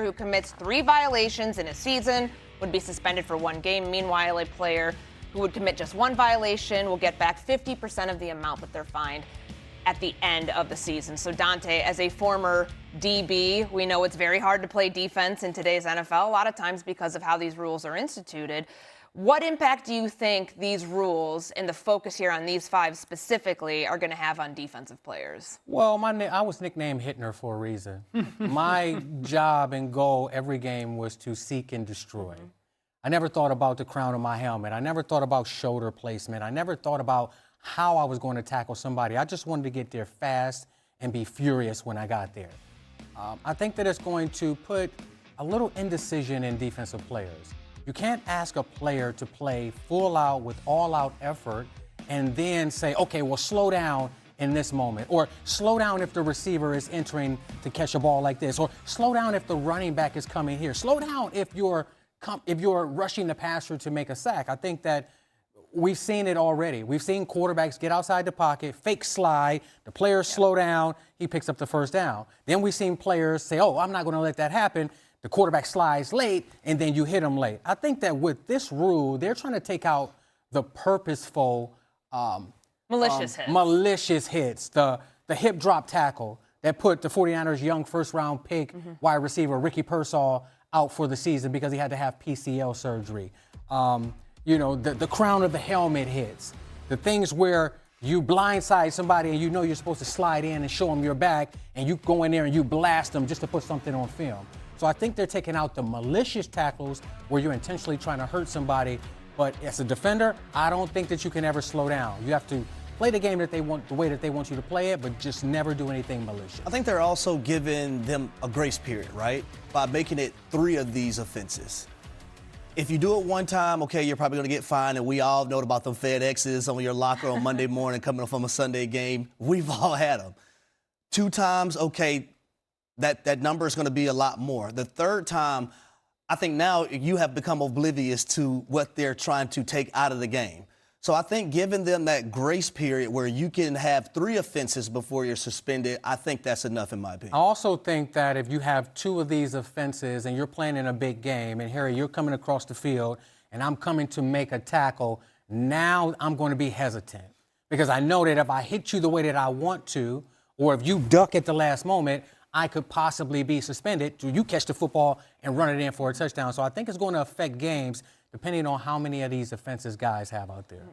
player who commits 3 violations in a season would be suspended for 1 game. Meanwhile, a player who would commit just 1 violation will get back 50% of the amount that they're fined at the end of the season. So Dante, as a former DB, we know it's very hard to play defense in today's NFL, a lot of times because of how these rules are instituted. What impact do you think these rules and the focus here on these 5 specifically are going to have on defensive players? Well, I was nicknamed Hitler for a reason. My job and goal every game was to seek and destroy. I never thought about the crown of my helmet. I never thought about shoulder placement. I never thought about how I was going to tackle somebody. I just wanted to get there fast and be furious when I got there. I think that it's going to put a little indecision in defensive players. You can't ask a player to play full out with all out effort and then say, okay, well, slow down in this moment, or slow down if the receiver is entering to catch a ball like this, or slow down if the running back is coming here. Slow down if you're rushing the passer to make a sack. I think that we've seen it already. We've seen quarterbacks get outside the pocket, fake slide, the players slow down, he picks up the first down. Then we've seen players say, oh, I'm not going to let that happen. The quarterback slides late, and then you hit him late. I think that with this rule, they're trying to take out the purposeful malicious hits, the hip drop tackle that put the 49ers' young first-round pick wide receiver Ricky Pearsall out for the season because he had to have PCL surgery. The crown of the helmet hits, the things where you blindside somebody and you know you're supposed to slide in and show them your back, and you go in there and you blast them just to put something on film. So I think they're taking out the malicious tackles where you're intentionally trying to hurt somebody. But as a defender, I don't think that you can ever slow down. You have to play the game that they want, the way that they want you to play it, but just never do anything malicious. I think they're also giving them a grace period, right? By making it 3 of these offenses. If you do it 1 time, okay, you're probably going to get fined, and we all know about them FedExes on your locker on Monday morning coming from a Sunday game. We've all had them. 2 times, okay, that number is going to be a lot more. The 3rd time, I think now you have become oblivious to what they're trying to take out of the game. So I think giving them that grace period where you can have 3 offenses before you're suspended, I think that's enough in my opinion. I also think that if you have 2 of these offenses and you're playing in a big game, and Harry, you're coming across the field and I'm coming to make a tackle, now I'm going to be hesitant because I know that if I hit you the way that I want to, or if you duck at the last moment, I could possibly be suspended. You catch the football and run it in for a touchdown. So I think it's going to affect games depending on how many of these offenses guys have out there.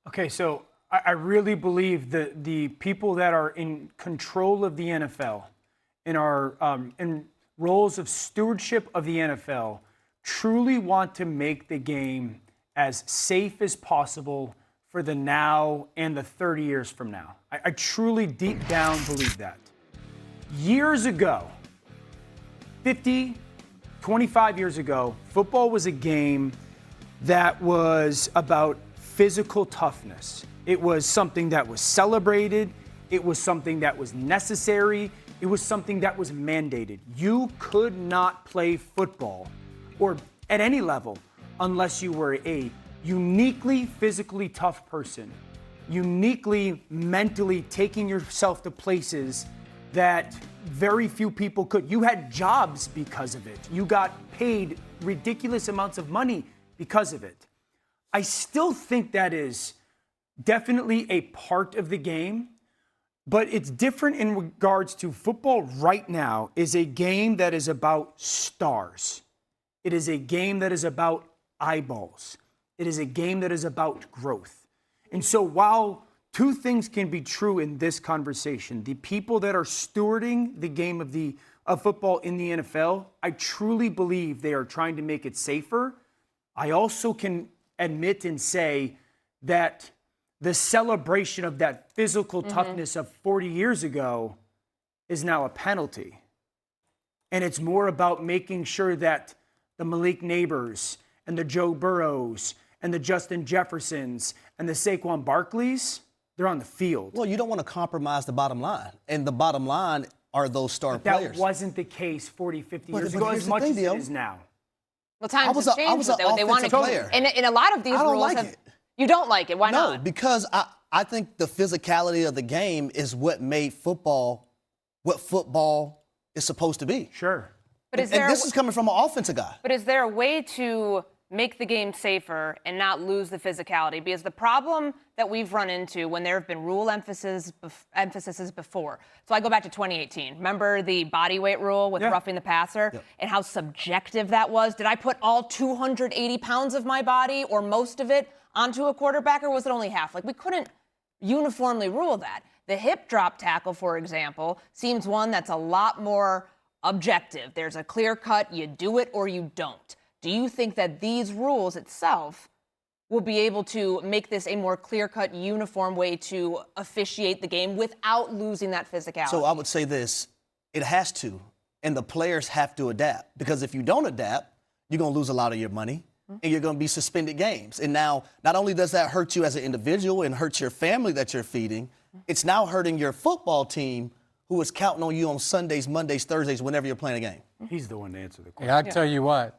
Okay, so I really believe that the people that are in control of the NFL, in roles of stewardship of the NFL, truly want to make the game as safe as possible for the now and the 30 years from now. I truly deep down believe that. Years ago, 50, 25 years ago, football was a game that was about physical toughness. It was something that was celebrated. It was something that was necessary. It was something that was mandated. You could not play football or at any level unless you were a uniquely physically tough person, uniquely mentally taking yourself to places that very few people could. You had jobs because of it. You got paid ridiculous amounts of money because of it. I still think that is definitely a part of the game, but it's different in regards to football right now is a game that is about stars. It is a game that is about eyeballs. It is a game that is about growth. And so while 2 things can be true in this conversation, the people that are stewarding the game of football in the NFL, I truly believe they are trying to make it safer. I also can admit and say that the celebration of that physical toughness of 40 years ago is now a penalty. And it's more about making sure that the Malik Neighbors and the Joe Burrows and the Justin Jeffersons and the Saquon Barkleys, they're on the field. Well, you don't want to compromise the bottom line. And the bottom line are those star players. That wasn't the case 40, 50 years ago as much as it is now. Well, times have changed. They want to player. And a lot of these rules like have. It. You don't like it. Why not? No, because I think the physicality of the game is what made football what football is supposed to be. Sure. But And this is coming from an offensive guy. But is there a way to make the game safer and not lose the physicality? Because the problem that we've run into when there have been rule emphases before. So I go back to 2018. Remember the body weight rule with roughing the passer and how subjective that was? Did I put all 280 pounds of my body or most of it onto a quarterback, or was it only half? Like, we couldn't uniformly rule that. The hip drop tackle, for example, seems one that's a lot more objective. There's a clear cut, you do it or you don't. Do you think that these rules itself will be able to make this a more clear-cut, uniform way to officiate the game without losing that physicality? So I would say this, it has to, and the players have to adapt, because if you don't adapt, you're going to lose a lot of your money, and you're going to be suspended games. And now, not only does that hurt you as an individual and hurt your family that you're feeding, it's now hurting your football team who is counting on you on Sundays, Mondays, Thursdays, whenever you're playing a game. He's the one to answer the question. Yeah, I tell you what,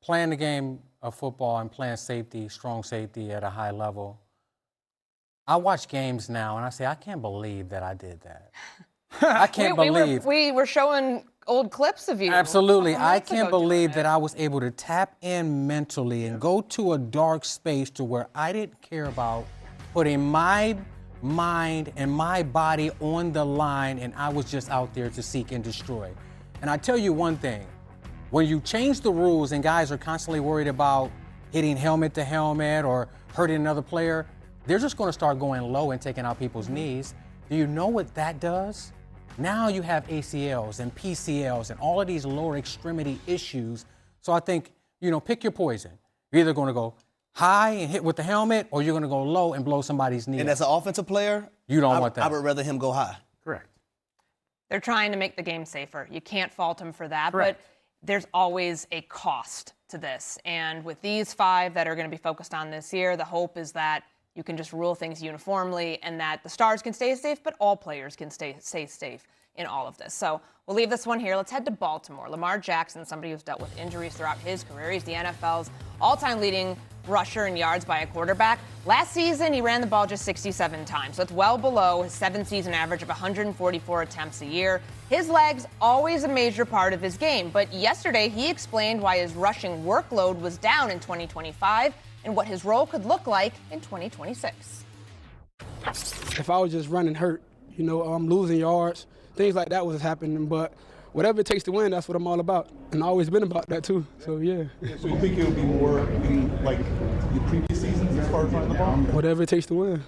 playing the game of football and playing safety, strong safety at a high level, I watch games now and I say, I can't believe that I did that. I can't believe. We were showing old clips of you. Absolutely. I can't believe that I was able to tap in mentally and go to a dark space to where I didn't care about putting my mind and my body on the line, and I was just out there to seek and destroy. And I tell you one thing, when you change the rules and guys are constantly worried about hitting helmet to helmet or hurting another player, they're just going to start going low and taking out people's knees. Do you know what that does? Now you have ACLs and PCLs and all of these lower extremity issues. So I think, pick your poison. You're either going to go high and hit with the helmet, or you're going to go low and blow somebody's knee. And as an offensive player, you don't want that. I would rather him go high. Correct. They're trying to make the game safer. You can't fault them for that. Correct. But there's always a cost to this. And with these 5 that are going to be focused on this year, the hope is that you can just rule things uniformly and that the stars can stay safe, but all players can stay safe in all of this. So we'll leave this one here. Let's head to Baltimore. Lamar Jackson, somebody who's dealt with injuries throughout his career. He's the NFL's all-time leading rusher in yards by a quarterback. Last season, he ran the ball just 67 times. So it's well below his 7-season average of 144 attempts a year. His legs, always a major part of his game. But yesterday, he explained why his rushing workload was down in 2025 and what his role could look like in 2026. If I was just running hurt, losing yards, things like that was happening. But whatever it takes to win, that's what I'm all about. And I've always been about that too. So, yeah. So you think it'll be more in like the previous seasons as far as running the ball? Whatever it takes to win.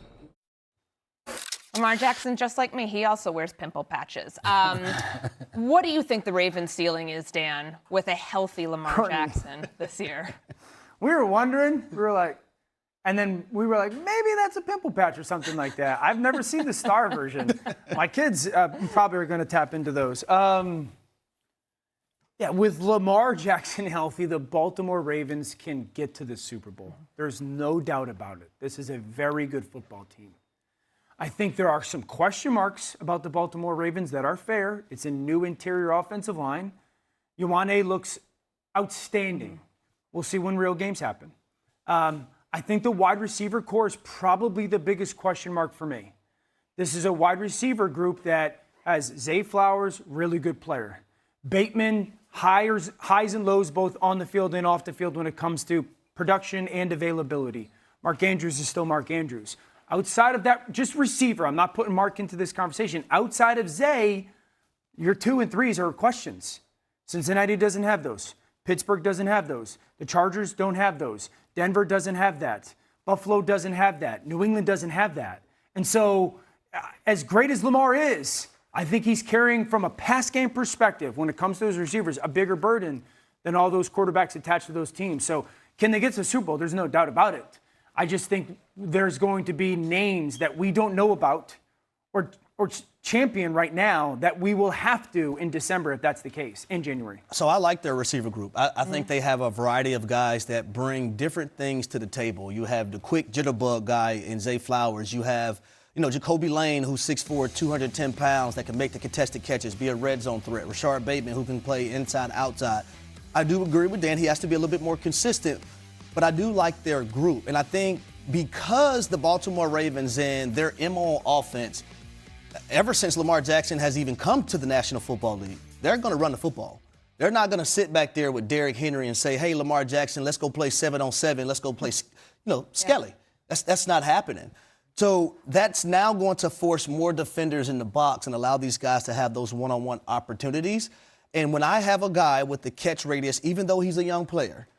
Lamar Jackson, just like me, he also wears pimple patches. What do you think the Ravens' ceiling is, Dan, with a healthy Lamar Jackson this year? We were wondering. We were like, maybe that's a pimple patch or something like that. I've never seen the star version. My kids probably are going to tap into those. With Lamar Jackson healthy, the Baltimore Ravens can get to the Super Bowl. There's no doubt about it. This is a very good football team. I think there are some question marks about the Baltimore Ravens that are fair. It's a new interior offensive line. Ioane looks outstanding. We'll see when real games happen. I think the wide receiver core is probably the biggest question mark for me. This is a wide receiver group that has Zay Flowers, really good player. Bateman, highs and lows both on the field and off the field when it comes to production and availability. Mark Andrews is still Mark Andrews. Outside of that, just receiver. I'm not putting Mark into this conversation. Outside of Zay, your 2 and 3s are questions. Cincinnati doesn't have those. Pittsburgh doesn't have those. The Chargers don't have those. Denver doesn't have that. Buffalo doesn't have that. New England doesn't have that. And so, as great as Lamar is, I think he's carrying, from a pass game perspective, when it comes to those receivers, a bigger burden than all those quarterbacks attached to those teams. So, can they get to the Super Bowl? There's no doubt about it. I just think there's going to be names that we don't know about or champion right now that we will have to in December if that's the case, in January. So I like their receiver group. I think they have a variety of guys that bring different things to the table. You have the quick jitterbug guy in Zay Flowers. You have, Jacoby Lane, who's 6'4", 210 pounds, that can make the contested catches, be a red zone threat. Rashard Bateman, who can play inside, outside. I do agree with Dan. He has to be a little bit more consistent. But I do like their group. And I think because the Baltimore Ravens and their MO offense, ever since Lamar Jackson has even come to the National Football League, they're going to run the football. They're not going to sit back there with Derrick Henry and say, hey, Lamar Jackson, let's go play 7-on-7. Let's go play, Skelly. That's not happening. So that's now going to force more defenders in the box and allow these guys to have those one-on-one opportunities. And when I have a guy with the catch radius, even though he's a young player,